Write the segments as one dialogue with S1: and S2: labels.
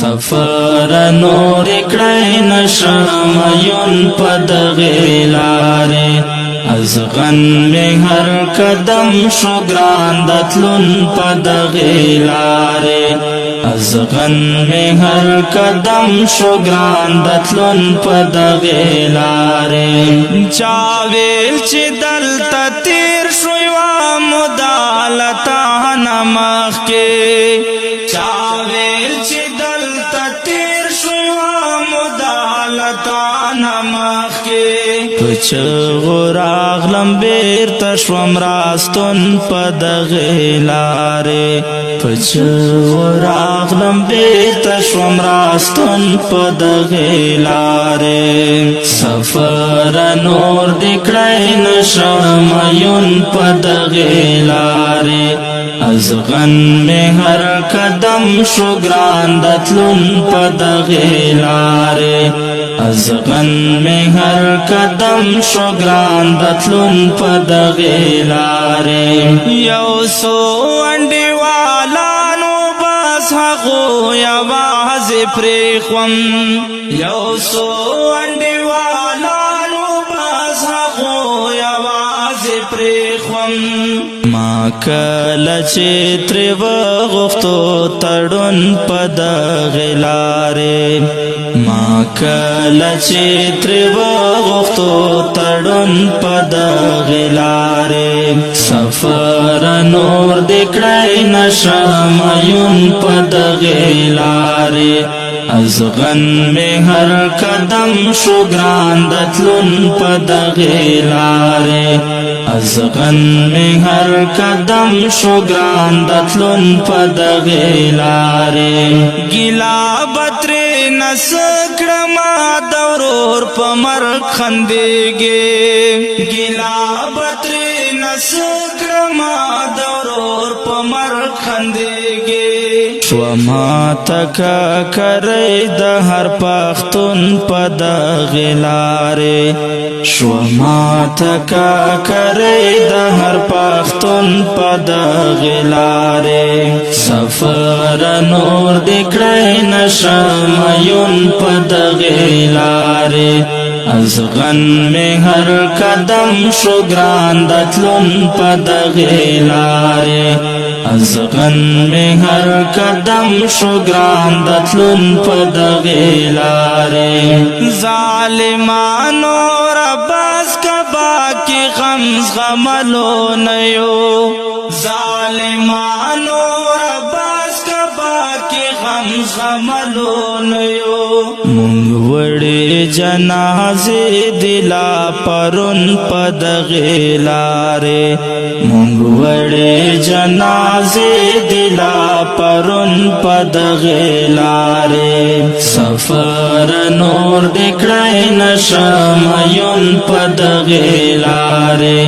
S1: سفر نور کړی نشم یون پدغه لارې ازغن می هر قدم شو ګران دتلون پدغه لارې ازغن می هر قدم شو ګران دتلون پدغه لارې چا ویل چې دلته تیر شو وا مدالتا نمخ کې چا ویل چې دلته تیر شو وا مدالتا نمخ کې پچ غراغلم بیرته شوم راستون پدغه لارې پچ غراغلم بیرته شوم راستون پدغه لارې سفر نور دکړی نشم یون پدغه لارې ازغن می هر قدم شو ګران دتلون پدغه لارې ازغن می هر قدم شو ګران دتلون پدغه لارې یو سو انډي والانو بس هغو یوازې پرېښوم یو سو انډي والانو بس هغو یوازې پرېښوم ما کله چې ترې وغوښتو تړون پدغه لارې ما کله چې ترې وغوښتو تړون پدغه لارې سفر نور دې کړی نشم یون پدغه لارې ازغن می هر قدم شو ګران دتلون پدغه لارې ازغن می هر قدم شو ګران دتلون پدغه لارې ګیلا بترې نسکړم دورور پمر خندېږي ګیلا بترې نسکړم دورور پمر خندېږي شوما تکا کرای د هر پختون پدغه لارې شوما تکا کرای د هر پختون پدغه لارې سفر نور دکړی نشم یون پدغه لارې ازغن می هر قدم شو ګران دتلون پدغه لارې ازغن می هر قدم شو ګران دتلون پدغه لارې ظالمانو رباس کبا کی غم غملو نیو ظالمانو رباس کبا کی غم غملو نیو مونږ وړې جنازې دلا پرون پدغه لارې مونږ وړې جنازې دلا پرون پدغه لارې سفر نور دکړی نشم یون پدغه لارې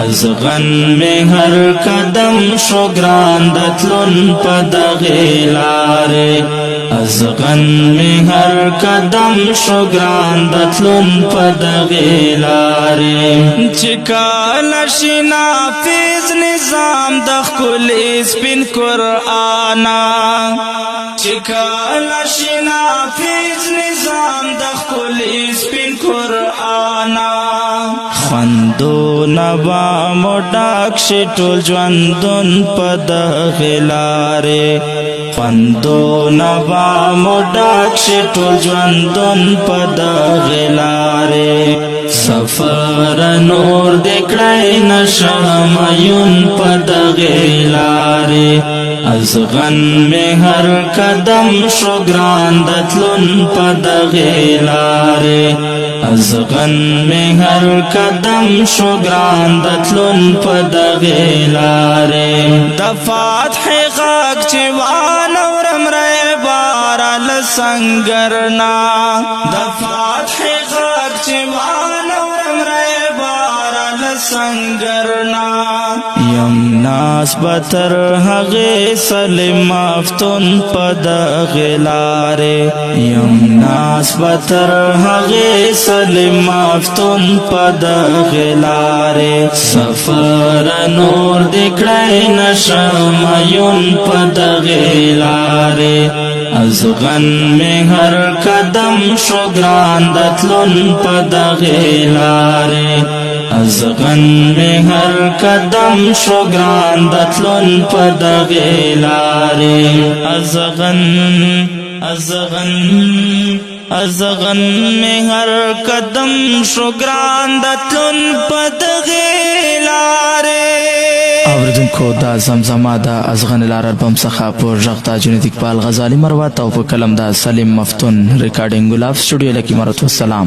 S1: ازغن می هر قدم شو ګران دتلون پدغه لارې ازغن می هر قدم شو ګران دتلون پدغه لارې چې کله شي نافذ نظام د ښکلي سپین قرآن چې کله شي نافذ نظام د ښکلي سپین قرآن خوندو نبا موډاک شي ټول ژوندون پدغه لارې خوندو نبا موډاک شي ټول ژوندون پدغه لارې سفر نور دکړی نشم یون پدغه لارې ازغن می هر قدم شو ګران دتلون پدغه لارې ازغن می هر قدم شو ګران دتلون پدغه لارې د فاتح غږ چې وانورم رې بارل سنگرنا د فاتح غږ چې وانورم رې بارل سنگرنا یم ناس بتر هغه سلیم مفتون پدغه لارې یم ناس بتر هغه سلیم مفتون پدغه لارې سفر نور دکړی نشم یون پدغه لارې ازغن میں ہر قدم شو گران دتلن پدغی لارے ازغن میں ہر قدم شو گران دتلن پدغی لارے ازغن میں ہر قدم شو گران دتلن پدغی لارے
S2: اوریدونکو دا زمزمه دا ازغن لار البم څخه په غږ د جنید اقبال غزالی مروت او په کلم د سلیم مفتون ریکارډینګ ګلاب سټوډیو لکی مرت والسلام.